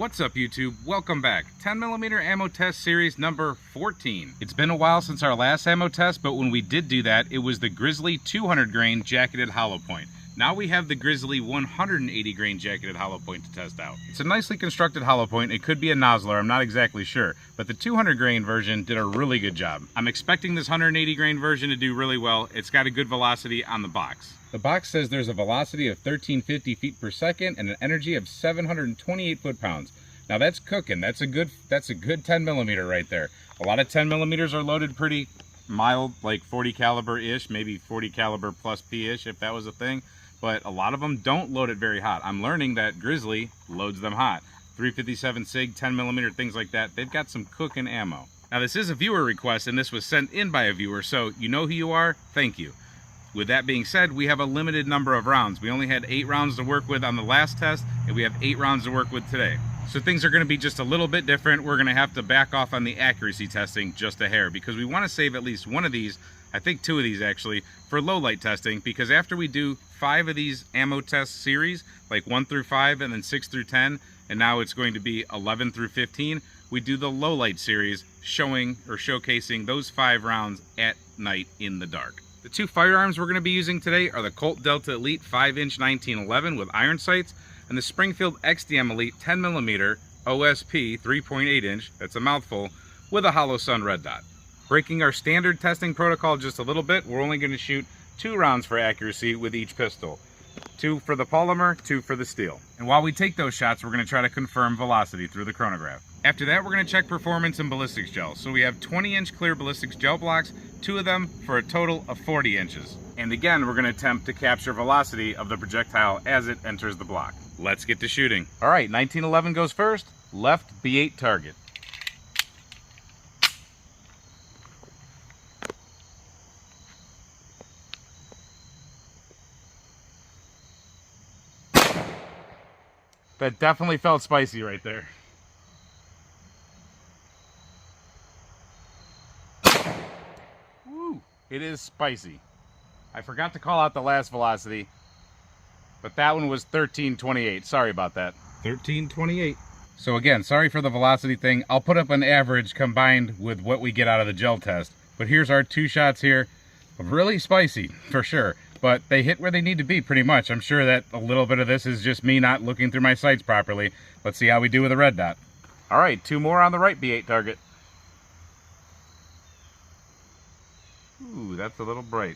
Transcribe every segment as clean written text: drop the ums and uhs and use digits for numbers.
What's up YouTube? Welcome back. 10mm ammo test series number 14. It's been a while since our last ammo test, but when we did do that, it was the Grizzly 200 grain jacketed hollow point. Now we have the Grizzly 180 grain jacketed hollow point to test out. It's a nicely constructed hollow point. It could be a nozzler, I'm not exactly sure, but the 200 grain version did a really good job. I'm expecting this 180 grain version to do really well. It's got a good velocity on the box. The box says there's a velocity of 1350 feet per second and an energy of 728 foot-pounds. Now that's cooking. That's a good 10mm right there. A lot of 10mm are loaded pretty mild, like 40 caliber-ish, maybe 40 caliber plus P-ish if that was a thing. But a lot of them don't load it very hot. I'm learning that Grizzly loads them hot. 357 SIG, 10mm, things like that. They've got some cooking ammo. Now this is a viewer request and this was sent in by a viewer, so you know who you are. Thank you. With that being said, we have a limited number of rounds. We only had 8 rounds to work with on the last test, and we have 8 rounds to work with today. So things are going to be just a little bit different. We're going to have to back off on the accuracy testing just a hair, because we want to save at least one of these, I think 2 of these actually, for low light testing, because after we do 5 of these ammo test series, like 1 through 5 and then 6 through 10, and now it's going to be 11 through 15, we do the low light series showing or showcasing those 5 rounds at night in the dark. The 2 firearms we're going to be using today are the Colt Delta Elite 5-inch 1911 with iron sights and the Springfield XDM Elite 10mm OSP 3.8-inch, that's a mouthful, with a hollow sun red dot. Breaking our standard testing protocol just a little bit, we're only going to shoot 2 rounds for accuracy with each pistol. 2 for the polymer, 2 for the steel. And while we take those shots, we're going to try to confirm velocity through the chronograph. After that, we're going to check performance in ballistics gel. So we have 20-inch clear ballistics gel blocks, 2 of them for a total of 40 inches. And again, we're going to attempt to capture velocity of the projectile as it enters the block. Let's get to shooting. All right, 1911 goes first, left B8 target. That definitely felt spicy right there. Woo, it is spicy. I forgot to call out the last velocity, but that one was 1328. Sorry about that. 1328. So again, sorry for the velocity thing. I'll put up an average combined with what we get out of the gel test. But here's our 2 shots here. Really spicy, for sure. But they hit where they need to be pretty much. I'm sure that a little bit of this is just me not looking through my sights properly. Let's see how we do with a red dot. All right, 2 more on the right B8 target. Ooh, that's a little bright.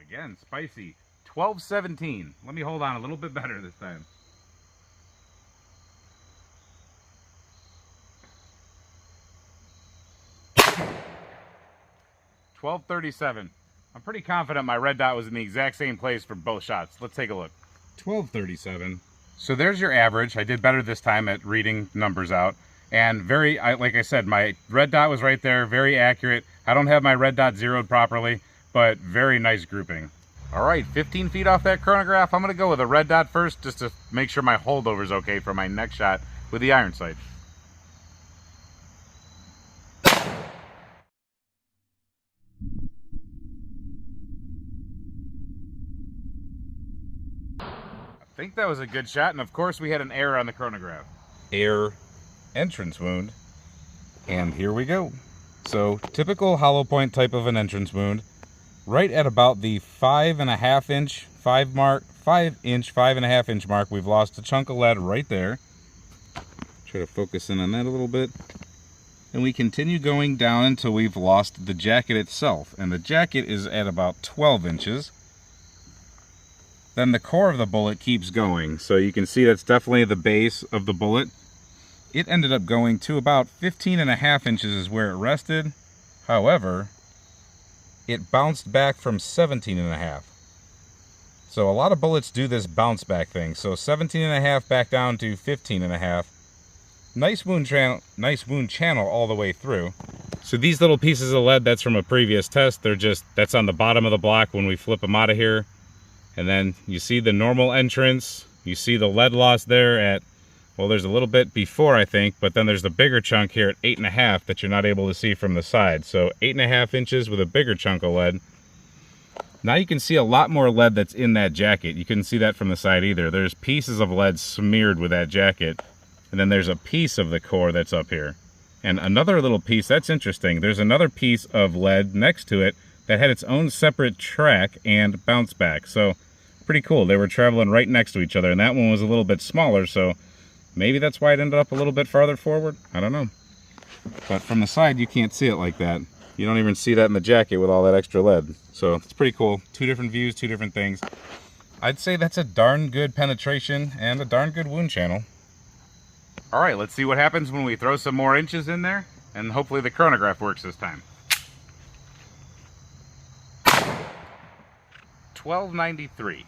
Again, spicy. 12-17. Let me hold on a little bit better this time. 12-37. I'm pretty confident my red dot was in the exact same place for both shots. Let's take a look. 12-37. So there's your average. I did better this time at reading numbers out. And like I said, my red dot was right there, very accurate. I don't have my red dot zeroed properly, but very nice grouping. All right, 15 feet off that chronograph. I'm gonna go with a red dot first just to make sure my holdover's okay for my next shot with the iron sight. I think that was a good shot, and of course we had an error on the chronograph. Error, entrance wound, and here we go. So typical hollow point type of an entrance wound, right at about the 5.5 inch, 5.5 inch mark. We've lost a chunk of lead right there. Try to focus in on that a little bit. And we continue going down until we've lost the jacket itself, and the jacket is at about 12 inches. Then the core of the bullet keeps going, so you can see that's definitely the base of the bullet. It ended up going to about 15.5 inches is where it rested. However, it bounced back from 17.5. So a lot of bullets do this bounce back thing. So 17.5 back down to 15.5. Nice wound channel all the way through. So these little pieces of lead, that's from a previous test. That's on the bottom of the block when we flip them out of here. And then you see the normal entrance. You see the lead loss there at Well, there's a little bit before, I think, but then there's the bigger chunk here at 8.5 that you're not able to see from the side. So 8.5 inches with a bigger chunk of lead. Now you can see a lot more lead that's in that jacket. You couldn't see that from the side either. There's pieces of lead smeared with that jacket. And then there's a piece of the core that's up here. And another little piece, that's interesting. There's another piece of lead next to it that had its own separate track and bounce back. So pretty cool. They were traveling right next to each other, and that one was a little bit smaller, so maybe that's why it ended up a little bit farther forward. I don't know. But from the side, you can't see it like that. You don't even see that in the jacket with all that extra lead. So it's pretty cool. Two different views, two different things. I'd say that's a darn good penetration and a darn good wound channel. All right, let's see what happens when we throw some more inches in there, and hopefully the chronograph works this time. 1293.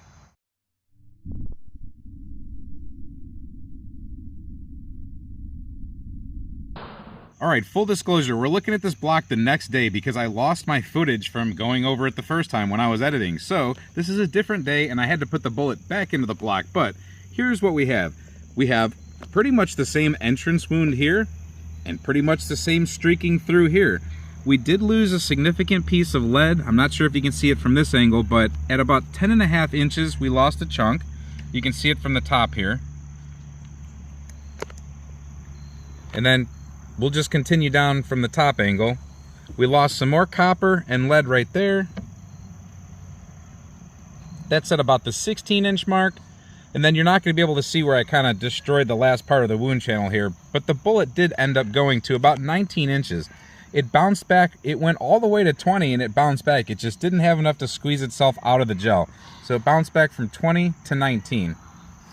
All right, full disclosure, we're looking at this block the next day because I lost my footage from going over it the first time when I was editing. So this is a different day and I had to put the bullet back into the block. But here's what we have. We have pretty much the same entrance wound here and pretty much the same streaking through here. We did lose a significant piece of lead. I'm not sure if you can see it from this angle, but at about 10.5 inches, we lost a chunk. You can see it from the top here. And then we'll just continue down from the top angle. We lost some more copper and lead right there. That's at about the 16-inch mark. And then you're not going to be able to see where I kind of destroyed the last part of the wound channel here, but the bullet did end up going to about 19 inches. It bounced back, it went all the way to 20 and it bounced back. It just didn't have enough to squeeze itself out of the gel. So it bounced back from 20 to 19.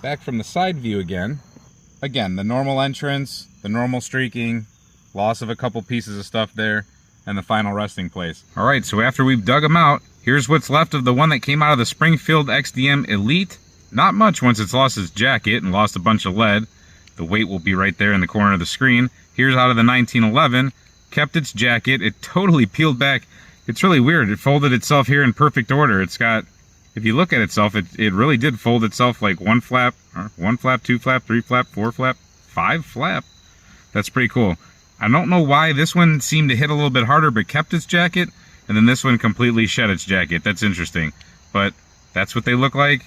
Back from the side view again. Again, the normal entrance, the normal streaking, loss of a couple pieces of stuff there, and the final resting place. All right, so after we've dug them out, here's what's left of the one that came out of the Springfield XDM Elite. Not much once it's lost its jacket and lost a bunch of lead. The weight will be right there in the corner of the screen. Here's out of the 1911. Kept its jacket. It totally peeled back. It's really weird. It folded itself here in perfect order. It's got, if you look at itself, it really did fold itself like one flap, 2 flap, 3 flap, 4 flap, 5 flap. That's pretty cool. I don't know why this one seemed to hit a little bit harder but kept its jacket, and then this one completely shed its jacket. That's interesting. But that's what they look like.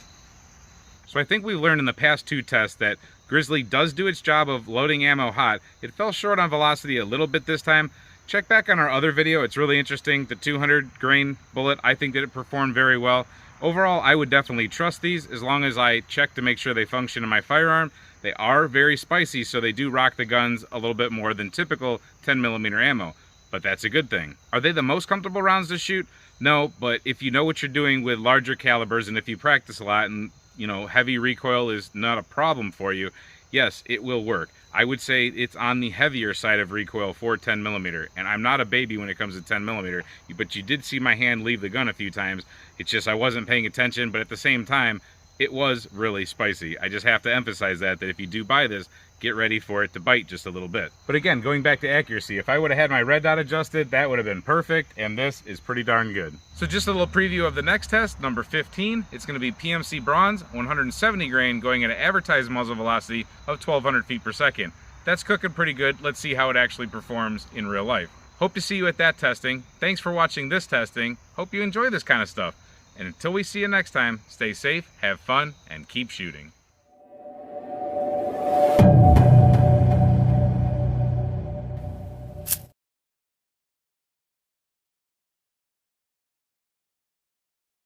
So I think we've learned in the past two tests that Grizzly does do its job of loading ammo hot. It fell short on velocity a little bit this time. Check back on our other video. It's really interesting. The 200 grain bullet, I think that it performed very well. Overall, I would definitely trust these as long as I check to make sure they function in my firearm. They are very spicy, so they do rock the guns a little bit more than typical 10mm ammo. But that's a good thing. Are they the most comfortable rounds to shoot? No, but if you know what you're doing with larger calibers and if you practice a lot and you know, heavy recoil is not a problem for you, yes, it will work. I would say it's on the heavier side of recoil for 10mm, and I'm not a baby when it comes to 10mm, but you did see my hand leave the gun a few times. It's just I wasn't paying attention, but at the same time, it was really spicy. I just have to emphasize that if you do buy this, get ready for it to bite just a little bit. But again, going back to accuracy, if I would have had my red dot adjusted, that would have been perfect, and this is pretty darn good. So just a little preview of the next test, number 15. It's going to be PMC bronze, 170 grain, going at an advertised muzzle velocity of 1200 feet per second. That's cooking pretty good. Let's see how it actually performs in real life. Hope to see you at that testing. Thanks for watching this testing. Hope you enjoy this kind of stuff. And until we see you next time, stay safe, have fun, and keep shooting.